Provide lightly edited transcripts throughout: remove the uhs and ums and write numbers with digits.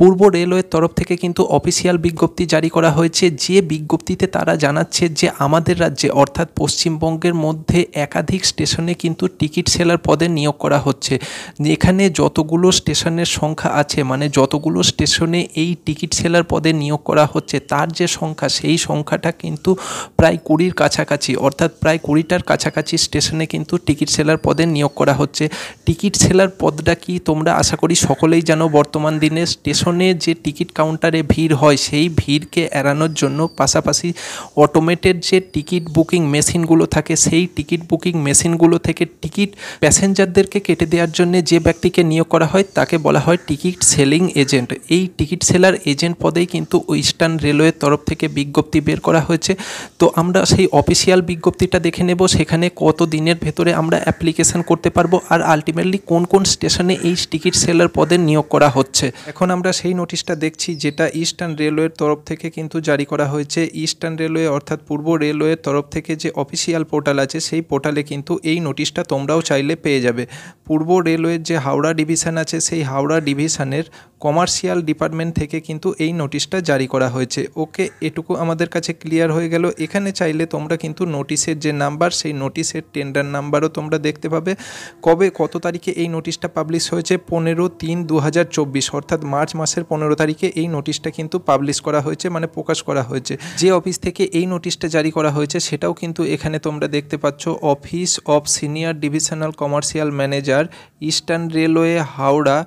পূর্ব রেলওয়ের তরফ থেকে কিন্তু অফিসিয়াল বিজ্ঞপ্তি জারি করা হয়েছে, যে বিজ্ঞপ্তিতে তারা জানাচ্ছে যে আমাদের রাজ্যে অর্থাৎ পশ্চিমবঙ্গের মধ্যে একাধিক স্টেশনে কিন্তু টিকিট সেলার পদে নিয়োগ করা হচ্ছে। এখানে যতগুলো স্টেশনের সংখ্যা আছে, মানে যতগুলো স্টেশনে এই টিকিট সেলার পদে নিয়োগ করা হচ্ছে তার যে সংখ্যা, সেই সংখ্যাটা কিন্তু প্রায় 20-র কাছাকাছি, অর্থাৎ প্রায় 20টার কাছাকাছি স্টেশনে কিন্তু টিকিট সেলার পদে নিয়োগ করা হচ্ছে। টিকিট সেলার পদটা কি তোমরা আশা করি সকলেই জানো। বর্তমান দিনে স্টেশনে যে টিকিট কাউন্টারে ভিড় হয় সেই ভিড়কে এড়ানোর জন্য পাশাপাশি অটোমেটেড যে টিকিট বুকিং মেশিনগুলো থাকে সেই টিকিট বুকিং মেশিনগুলো থেকে টিকিট প্যাসেঞ্জারদেরকে কেটে দেওয়ার জন্য যে ব্যক্তিকে নিয়োগ করা হয় তাকে বলা হয় টিকিট সেলিং এজেন্ট। এই টিকিট সেলার এজেন্ট পদেই কিন্তু ইস্টার্ন রেলওয়ের তরফ থেকে বিজ্ঞপ্তি বের করা হয়েছে। তো আমরা সেই অফিসিয়াল বিজ্ঞপ্তিটা দেখে নেব, সেখানে কত দিনের ভেতরে আমরা অ্যাপ্লিকেশন করতে পারবো আর আলটিমেটলি কোন কোন স্টেশনে এই টিকিট সেলার পদে নিয়োগ করা হচ্ছে। এখন আমরা সেই নোটিশটা দেখছি যেটা ইস্টার্ন রেলওয়ের তরফ থেকে কিন্তু জারি করা হয়েছে। ইস্টার্ন রেলওয়ে অর্থাৎ পূর্ব রেলওয়ের তরফ থেকে যে অফিসিয়াল পোর্টাল আছে সেই পোর্টালে কিন্তু এই নোটিশটা তোমরাও চাইলে পেয়ে যাবে। পূর্ব রেলওয়ের যে হাওড়া ডিভিশন আছে সেই হাওড়া ডিভিশনের কমার্শিয়াল ডিপার্টমেন্ট থেকে কিন্তু এই নোটিশটা জারি করা হয়েছে। ওকে, এটুকু আমাদের কাছে ক্লিয়ার হয়ে গেল। এখানে চাইলে তোমরা কিন্তু নোটিশের যে নাম্বার সেই নোটিশের টেন্ডার নাম্বারও তোমরা দেখতে পাবে। কত তারিখে এই নোটিশটা পাবলিশ হয়েছে, 15/3/2024 অর্থাৎ মার্চ মাসের 15 তারিখে এই নোটিশটা কিন্তু পাবলিশ করা হয়েছে, মানে প্রকাশ করা হয়েছে। যে অফিস থেকে এই নোটিশটা জারি করা হয়েছে সেটাও কিন্তু এখানে তোমরা দেখতে পাচ্ছ, office of senior divisional commercial manager, eastern railway, Howrah,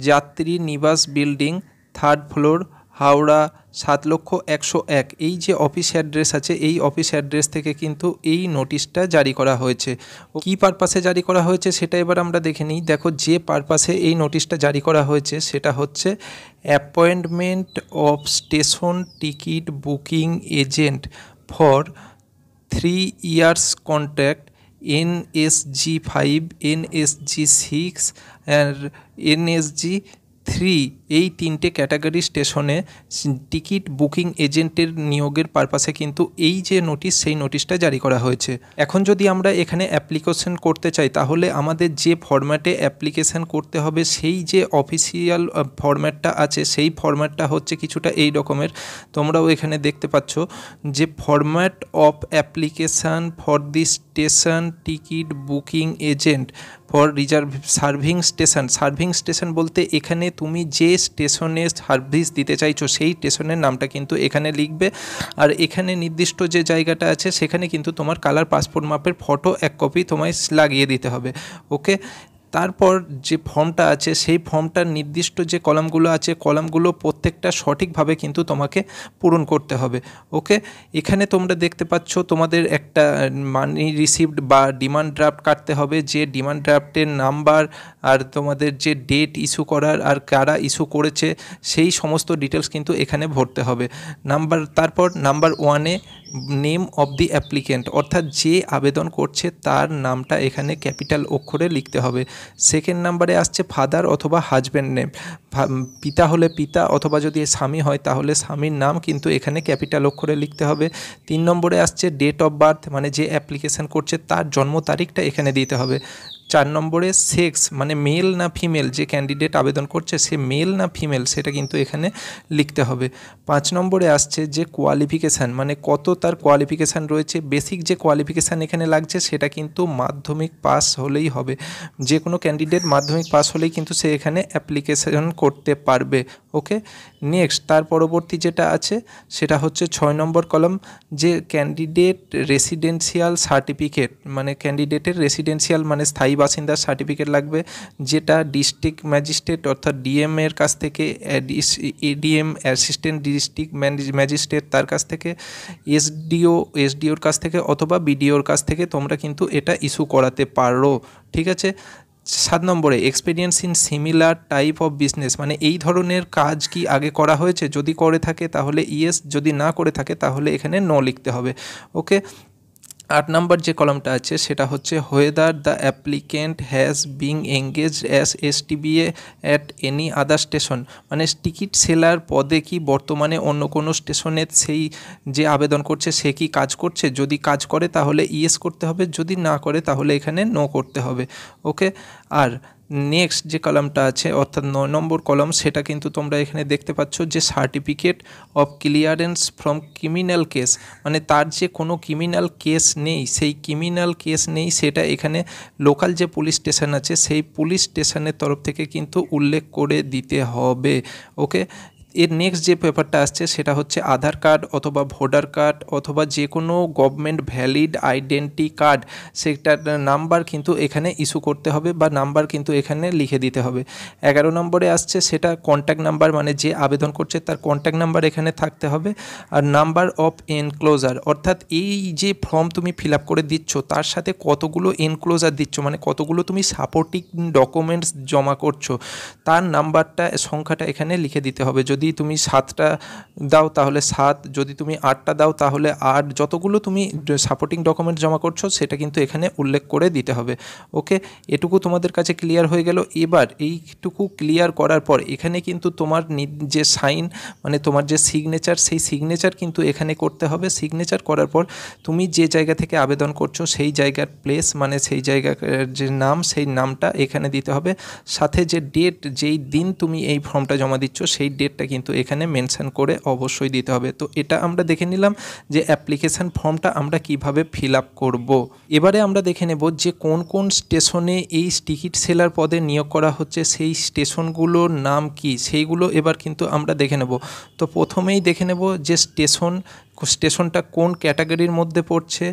যাত্রী নিবাস বিল্ডিং, 3rd ফ্লোর, হাওড়া 7,01,001। এই যে অফিস অ্যাড্রেস আছে এই অফিস অ্যাড্রেস থেকে কিন্তু এই নোটিশটা জারি করা হয়েছে। কী পারপাসে জারি করা হয়েছে সেটা এবার আমরা দেখে নিই। দেখো, যে পারপাসে এই নোটিশটা জারি করা হয়েছে সেটা হচ্ছে appointment of station ticket booking agent for 3 years contract NSG 5, NSG 6 আর NSG 3। এই 3টে ক্যাটাগরি স্টেশনে টিকিট বুকিং এজেন্টের নিয়োগের পারপাসে কিন্তু এই যে নোটিশ সেই নোটিশটা জারি করা হয়েছে। এখন যদি আমরা এখানে অ্যাপ্লিকেশন করতে চাই তাহলে আমাদের যে ফরম্যাটে অ্যাপ্লিকেশন করতে হবে সেই যে অফিসিয়াল ফরম্যাটটা আছে সেই ফরম্যাটটা হচ্ছে কিছুটা এই রকমের। তোমরাও এখানে দেখতে পাচ্ছ যে format of application for the station ticket booking agent for reserve serving station. Serving station বলতে এখানে তুমি যে স্টেশনে সার্ভিস দিতে চাইছো সেই স্টেশনের নামটা কিন্তু এখানে লিখবে। আর এখানে নির্দিষ্ট যে জায়গাটা আছে সেখানে কিন্তু তোমার কালার পাসপোর্ট মাপের ফটো 1 কপি তোমায় লাগিয়ে দিতে হবে। ওকে, তারপর যে ফর্মটা আছে সেই ফর্মটার নির্দিষ্ট যে কলামগুলো আছে কলামগুলো প্রত্যেকটা সঠিকভাবে কিন্তু তোমাকে পূরণ করতে হবে। ওকে, এখানে তোমরা দেখতে পাচ্ছ তোমাদের একটা মানি রিসিভড বা ডিমান্ড ড্রাফট কাটতে হবে। যে ডিমান্ড ড্রাফটের নাম্বার আর তোমাদের যে ডেট ইস্যু করার আর কারা ইস্যু করেছে সেই সমস্ত ডিটেলস কিন্তু এখানে ভরতে হবে। তারপর নাম্বার 1-এ নেম অফ দি অ্যাপ্লিকেন্ট, অর্থাৎ যে আবেদন করছে তার নামটা এখানে ক্যাপিটাল অক্ষরে লিখতে হবে। সেকেন্ড নাম্বারে আসছে ফাদার অথবা হাজব্যান্ড নেম, পিতা হলে পিতা অথবা যদি স্বামী হয় তাহলে স্বামীর নাম কিন্তু এখানে ক্যাপিটাল অক্ষরে লিখতে হবে। 3 নম্বরে আসছে ডেট অফ বার্থ, মানে যে অ্যাপ্লিকেশান করছে তার জন্ম তারিখটা এখানে দিতে হবে। 4 নম্বরে সেক্স, মানে মেল না ফিমেল, যে ক্যান্ডিডেট আবেদন করছে সে মেল না ফিমেল সেটা কিন্তু এখানে লিখতে হবে। 5 নম্বরে আসছে যে কোয়ালিফিকেশান, মানে কত তার কোয়ালিফিকেশান রয়েছে। বেসিক যে কোয়ালিফিকেশান এখানে লাগছে সেটা কিন্তু মাধ্যমিক পাস হলেই হবে। যে কোনো ক্যান্ডিডেট মাধ্যমিক পাস হলেই কিন্তু সে এখানে অ্যাপ্লিকেশান করতে পারবে। ওকে, নেক্সট তার পরবর্তী যেটা আছে সেটা হচ্ছে 6 নম্বর কলাম, যে ক্যান্ডিডেট রেসিডেন্সিয়াল সার্টিফিকেট, মানে ক্যান্ডিডেটের রেসিডেন্সিয়াল মানে স্থায়ী বাসিন্দার সার্টিফিকেট লাগবে, যেটা ডিস্ট্রিক্ট ম্যাজিস্ট্রেট অর্থাৎ ডিএম এর কাছ থেকে, এডিএম অ্যাসিস্ট্যান্ট ডিস্ট্রিক্ট ম্যাজিস্ট্রেট তার কাছ থেকে, এসডিওর কাছ থেকে অথবা বিডিওর কাছ থেকে তোমরা কিন্তু এটা ইস্যু করাতে পারো। ঠিক আছে। 7 নম্বরে experience in similar type of business, মানে এই ধরনের কাজ কি আগে করা হয়েছে, যদি করে থাকে তাহলে ইয়েস, যদি না করে থাকে তাহলে এখানে নো লিখতে হবে। ওকে, 8 নম্বর যে কলামটা আছে সেটা হচ্ছে whether the applicant has being engaged as STBA at any other station, মানে টিকিট সেলার পদে কি বর্তমানে অন্য কোনো স্টেশনে সেই যে আবেদন করছে সে কি কাজ করছে, যদি কাজ করে তাহলে ইয়েস করতে হবে, যদি না করে তাহলে এখানে নো করতে হবে। ওকে, আর নেক্সট যে কলামটা আছে অর্থাৎ 9 নম্বর কলাম, সেটা কিন্তু তোমরা এখানে দেখতে পাচ্ছ যে certificate of clearance from criminal case, মানে তার যে কোনো ক্রিমিনাল কেস নেই, সেই ক্রিমিনাল কেস নেই সেটা এখানে লোকাল যে পুলিশ স্টেশন আছে সেই পুলিশ স্টেশনের তরফ থেকে কিন্তু উল্লেখ করে দিতে হবে। ওকে, এর নেক্সট যে পেপারটা আসছে সেটা হচ্ছে আধার কার্ড অথবা ভোটার কার্ড অথবা যে কোনো গভর্নমেন্ট ভ্যালিড আইডেন্টি কার্ড, সেটার নাম্বার কিন্তু এখানে ইস্যু করতে হবে বা নাম্বার কিন্তু এখানে লিখে দিতে হবে। 11 নম্বরে আসছে সেটা কন্ট্যাক্ট নাম্বার, মানে যে আবেদন করছে তার কন্ট্যাক্ট নাম্বার এখানে থাকতে হবে। আর নাম্বার অফ এনক্লোজার, অর্থাৎ এই যে ফর্ম তুমি ফিল আপ করে দিচ্ছ তার সাথে কতগুলো এনক্লোজার দিচ্ছ, মানে কতগুলো তুমি সাপোর্টিং ডকুমেন্টস জমা করছো, তার নাম্বারটা সংখ্যাটা এখানে লিখে দিতে হবে। যদি তুমি 7টা দাও তাহলে 7, যদি তুমি 8টা দাও তাহলে 8, যতগুলো তুমি সাপোর্টিং ডকুমেন্ট জমা করছো সেটা কিন্তু এখানে উল্লেখ করে দিতে হবে। ওকে, এটুকু তোমাদের কাছে ক্লিয়ার হয়ে গেল। এবার এইটুকু ক্লিয়ার করার পর এখানে কিন্তু তোমার যে সাইন, মানে তোমার যে সিগনেচার, সেই সিগনেচার কিন্তু এখানে করতে হবে। সিগনেচার করার পর তুমি যে জায়গা থেকে আবেদন করছো সেই জায়গার প্লেস, মানে সেই জায়গার যে নাম, সেই নামটা এখানে দিতে হবে। সাথে যে ডেট, যেই দিন তুমি এই ফর্মটা জমা দিচ্ছ সেই ডেটটা কিন্তু এখানে মেনশন করে অবশ্যই দিতে হবে। তো এটা আমরা দেখে নিলাম যে অ্যাপ্লিকেশান ফর্মটা আমরা কিভাবে ফিল আপ করবো। এবারে আমরা দেখে নেব যে কোন কোন স্টেশনে এই টিকিট সেলার পদে নিয়োগ করা হচ্ছে, সেই স্টেশনগুলোর নাম কি, সেইগুলো এবার কিন্তু আমরা দেখে নেব। তো প্রথমেই দেখে নেব যে স্টেশনটা কোন ক্যাটাগরির মধ্যে পড়ছে।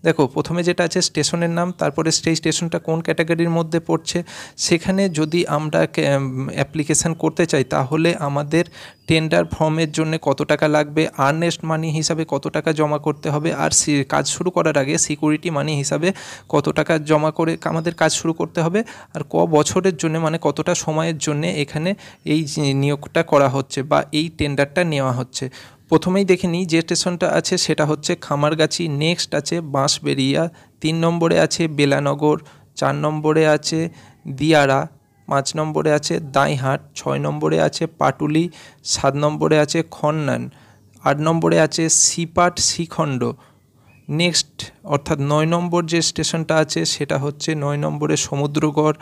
দেখো প্রথমে যেটা আছে স্টেশনের নাম, তারপরে সেই স্টেশনটা কোন ক্যাটাগরির মধ্যে পড়ছে। সেখানে যদি আমরা অ্যাপ্লিকেশান করতে চাই তাহলে আমাদের টেন্ডার ফর্মের জন্য কত টাকা লাগবে, আর্নেস্ট মানি হিসাবে কত টাকা জমা করতে হবে, আর কাজ শুরু করার আগে সিকিউরিটি মানি হিসাবে কত টাকা জমা করে আমাদের কাজ শুরু করতে হবে, আর বছরের জন্য মানে কতটা সময়ের জন্য এখানে এই নিয়োগটা করা হচ্ছে বা এই টেন্ডারটা নেওয়া হচ্ছে। প্রথমেই দেখে নিই যে স্টেশনটা আছে সেটা হচ্ছে খামারগাছি, নেক্সট আছে বাঁশবেড়িয়া, 3 নম্বরে আছে বেলানগর, 4 নম্বরে আছে দিয়ারা, 5 নম্বরে আছে দাঁইহাট, 6 নম্বরে আছে পাটুলি, 7 নম্বরে আছে খন্নান, 8 নম্বরে আছে সিপাট শ্রীখণ্ড। নেক্সট অর্থাৎ 9 নম্বর যে স্টেশনটা আছে সেটা হচ্ছে 9 নম্বরে সমুদ্রগড়,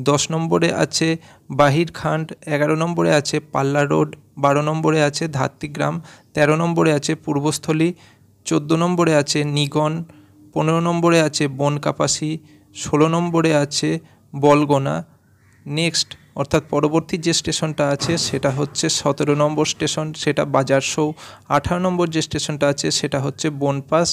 10 নম্বরে আছে বাহিরখান্ড, 11 নম্বরে আছে পাল্লা রোড, 12 নম্বরে আছে ধাত্রীগ্রাম, 13 নম্বরে আছে পূর্বস্থলী, 14 নম্বরে আছে নিগন, 15 নম্বরে আছে বনকাপাসি, 16 নম্বরে আছে বলগোনা। নেক্সট অর্থাৎ পরবর্তী যে স্টেশনটা আছে সেটা হচ্ছে 17 নম্বর স্টেশন, সেটা বাজারসৌ। 18 নম্বর যে স্টেশনটা আছে সেটা হচ্ছে বনপাস,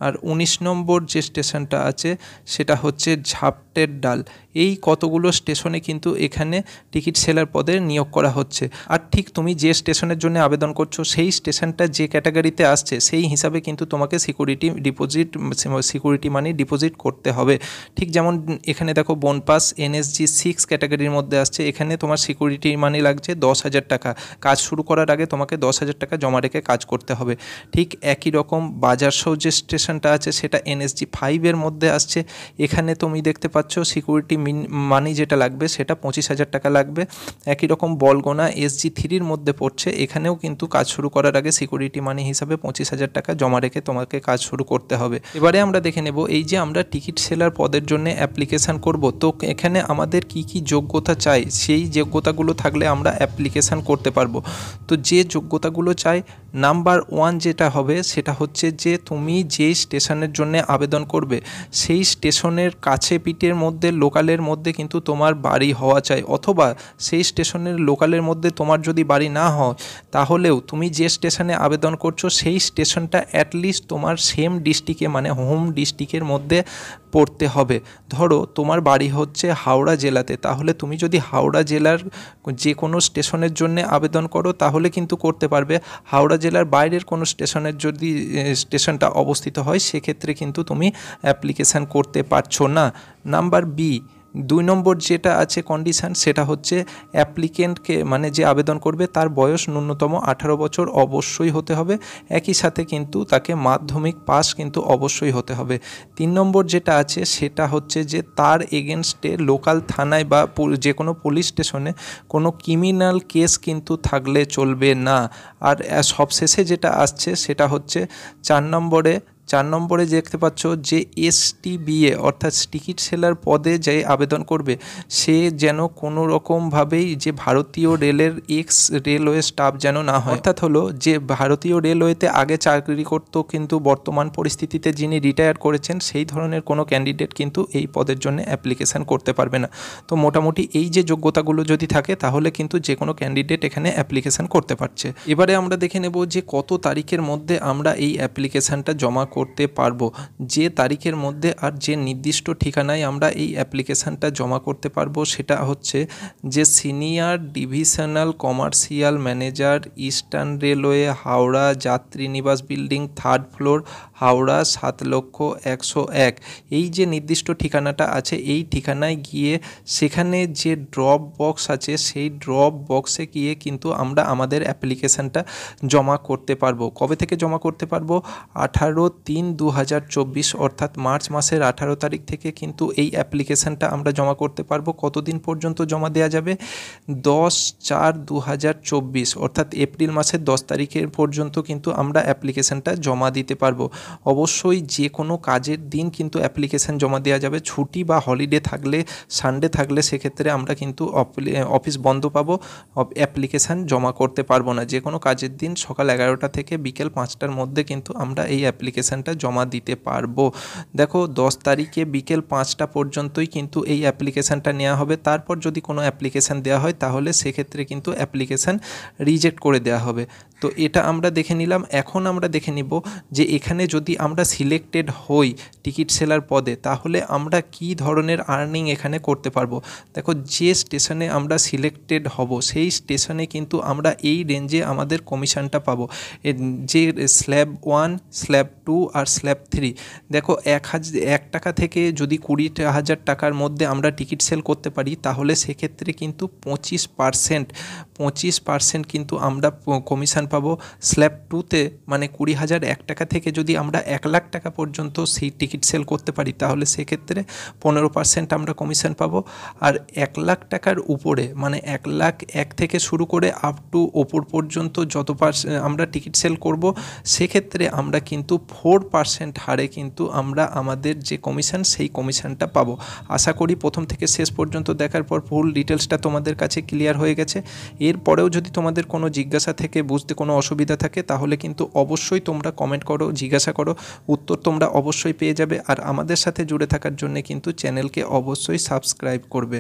আর 19 নম্বর যে স্টেশনটা আছে সেটা হচ্ছে ঝাপটের ডাল। এই কতগুলো স্টেশনে কিন্তু এখানে টিকিট সেলার পদে নিয়োগ করা হচ্ছে। আর ঠিক তুমি যে স্টেশনের জন্য আবেদন করছো সেই স্টেশনটা যে ক্যাটাগরিতে আসছে সেই হিসাবে কিন্তু তোমাকে সিকিউরিটি মানি ডিপোজিট করতে হবে। ঠিক যেমন এখানে দেখো বনপাস NSG 6 ক্যাটাগরির মধ্যে আসছে, এখানে তোমার সিকিউরিটি মানি লাগছে 10,000 টাকা। কাজ শুরু করার আগে তোমাকে 10,000 টাকা জমা রেখে কাজ করতে হবে। ঠিক একই রকম বাজারসৌ যে স্টেশনটা আছে সেটা NSG 5 মধ্যে আসছে, এখানে তুমি দেখতে পাচ্ছ সিকিউরিটি মানি যেটা লাগবে সেটা 25,000 টাকা লাগবে। একই রকম বলগোনা SG 3 মধ্যে পড়ছে, এখানেও কিন্তু কাজ শুরু করার আগে সিকিউরিটি মানি হিসাবে 25,000 টাকা জমা রেখে তোমাকে কাজ শুরু করতে হবে। এবারে আমরা দেখে নেব এই যে আমরা টিকিট সেলার পদের জন্য অ্যাপ্লিকেশান করব, তো এখানে আমাদের কি কি যোগ্যতা চাই, সেই যোগ্যতাগুলো থাকলে আমরা অ্যাপ্লিকেশান করতে পারবো। তো যে যোগ্যতাগুলো চাই, নাম্বার 1 যেটা হবে সেটা হচ্ছে যে তুমি যে স্টেশনের জন্য আবেদন করবে সেই স্টেশনের কাছে পিঠের মধ্যে লোকালের মধ্যে কিন্তু তোমার বাড়ি হওয়া চাই, অথবা সেই স্টেশনের লোকালের মধ্যে তোমার যদি বাড়ি না হয় তাহলেও তুমি যে স্টেশনে আবেদন করছো সেই স্টেশনটা অ্যাটলিস্ট তোমার সেম ডিস্ট্রিক্টে মানে হোম ডিস্ট্রিক্টের মধ্যে পড়তে হবে। ধরো তোমার বাড়ি হচ্ছে হাওড়া জেলাতে, তাহলে তুমি যদি হাওড়া জেলার যে কোনো স্টেশনের জন্য আবেদন করো তাহলে কিন্তু করতে পারবে। হাওড়া জেলার বাইরের কোনো স্টেশনের যদি স্টেশনটা অবস্থিত হয় সেক্ষেত্রে কিন্তু তুমি অ্যাপ্লিকেশান করতে পারছো না। নাম্বার বি, 2 নম্বর যেটা আছে কন্ডিশান সেটা হচ্ছে অ্যাপ্লিকেন্টকে মানে যে আবেদন করবে তার বয়স ন্যূনতম 18 বছর অবশ্যই হতে হবে, একই সাথে কিন্তু তাকে মাধ্যমিক পাস কিন্তু অবশ্যই হতে হবে। 3 নম্বর যেটা আছে সেটা হচ্ছে যে তার এগেনস্টে লোকাল থানায় বা যে কোনো পুলিশ স্টেশনে কোনো ক্রিমিনাল কেস কিন্তু থাকলে চলবে না। আর সবশেষে যেটা আসছে সেটা হচ্ছে 4 নম্বরে 4 নম্বরে দেখতে পাচ্ছ যে STBA অর্থাৎ টিকিট সেলার পদে যে আবেদন করবে সে যেন কোনো রকমভাবেই যে ভারতীয় রেলের এক্স রেলওয়ে স্টাফ যেন না হয়। অর্থাৎ হলো যে ভারতীয় রেলওয়েতে আগে চাকরি করতো কিন্তু বর্তমান পরিস্থিতিতে যিনি রিটায়ার করেছেন সেই ধরনের কোনো ক্যান্ডিডেট কিন্তু এই পদের জন্য অ্যাপ্লিকেশান করতে পারবে না। তো মোটামুটি এই যে যোগ্যতাগুলো যদি থাকে তাহলে কিন্তু যে কোনো ক্যান্ডিডেট এখানে অ্যাপ্লিকেশান করতে পারছে। এবারে আমরা দেখে নেব যে কত তারিখের মধ্যে আমরা এই অ্যাপ্লিকেশানটা জমা করতে পারবো। যে তারিখের মধ্যে আর যে নির্দিষ্ট ঠিকানায় আমরা এই অ্যাপ্লিকেশানটা জমা করতে পারবো সেটা হচ্ছে যে senior divisional commercial manager eastern railway Howrah যাত্রী নিবাস বিল্ডিং 3rd ফ্লোর হাওড়া 7,01,001। এই যে নির্দিষ্ট ঠিকানাটা আছে এই ঠিকানায় গিয়ে সেখানে যে ড্রপ বক্স আছে সেই ড্রপ বক্সে গিয়ে কিন্তু আমরা আমাদের অ্যাপ্লিকেশানটা জমা করতে পারবো। কবে থেকে জমা করতে পারবো? 18/3/2024 অর্থাৎ মার্চ মাসের 18 তারিখ থেকে কিন্তু এই অ্যাপ্লিকেশানটা আমরা জমা করতে পারবো। কতদিন পর্যন্ত জমা দেওয়া যাবে? 10/4/2024 অর্থাৎ এপ্রিল মাসের 10 তারিখের পর্যন্ত কিন্তু আমরা অ্যাপ্লিকেশানটা জমা দিতে পারবো। অবশ্যই যে কোনো কাজের দিন কিন্তু অ্যাপ্লিকেশান জমা দেওয়া যাবে। ছুটি বা হলিডে থাকলে সানডে থাকলে সেক্ষেত্রে আমরা কিন্তু অফিস বন্ধ পাবো, অ্যাপ্লিকেশান জমা করতে পারবো না। যে কোনো কাজের দিন সকাল 11টা থেকে বিকেল 5টার মধ্যে কিন্তু আমরা এই অ্যাপ্লিকেশানটা জমা দিতে পারবো। দেখো 10 তারিখে বিকেল 5টা পর্যন্তই কিন্তু এই অ্যাপ্লিকেশানটা নেওয়া হবে। তারপর যদি কোনো অ্যাপ্লিকেশান দেওয়া হয় তাহলে সেক্ষেত্রে কিন্তু অ্যাপ্লিকেশান রিজেক্ট করে দেওয়া হবে। তো এটা আমরা দেখে নিলাম। এখন আমরা দেখে নিব যে এখানে যদি আমরা সিলেক্টেড হই টিকিট সেলার পদে তাহলে আমরা কি ধরনের আর্নিং এখানে করতে পারবো। দেখো যে স্টেশনে আমরা সিলেক্টেড হব সেই স্টেশনে কিন্তু আমরা এই রেঞ্জে আমাদের কমিশনটা পাবো। যে স্ল্যাব 1, স্ল্যাব 2 আর স্ল্যাব 3 দেখো 1 টাকা থেকে যদি 20,000 টাকার মধ্যে আমরা টিকিট সেল করতে পারি তাহলে সেক্ষেত্রে কিন্তু 25% কিন্তু আমরা কমিশন পাবো। স্ল্যাব 2তে মানে 20,001 টাকা থেকে যদি আমরা 1 লাখ টাকা পর্যন্ত সেই টিকিট সেল করতে পারি তাহলে সেক্ষেত্রে 15% আমরা কমিশন পাবো। আর 1 লাখ টাকার উপরে মানে 1,01,000 থেকে শুরু করে আপ টু ওপর পর্যন্ত যত আমরা টিকিট সেল করব সেক্ষেত্রে আমরা কিন্তু 4% হারে কিন্তু আমরা আমাদের যে কমিশন সেই কমিশনটা পাবো। আশা করি প্রথম থেকে শেষ পর্যন্ত দেখার পর ফুল ডিটেলসটা তোমাদের কাছে ক্লিয়ার হয়ে গেছে। এরপরেও যদি তোমাদের কোনো জিজ্ঞাসা থেকে বুঝতে কোনো অসুবিধা থাকে তাহলে কিন্তু অবশ্যই তোমরা কমেন্ট করো, জিজ্ঞাসা করো, উত্তর তোমরা অবশ্যই পেয়ে যাবে। আর আমাদের সাথে জুড়ে থাকার জন্য কিন্তু চ্যানেলকে অবশ্যই সাবস্ক্রাইব করবে।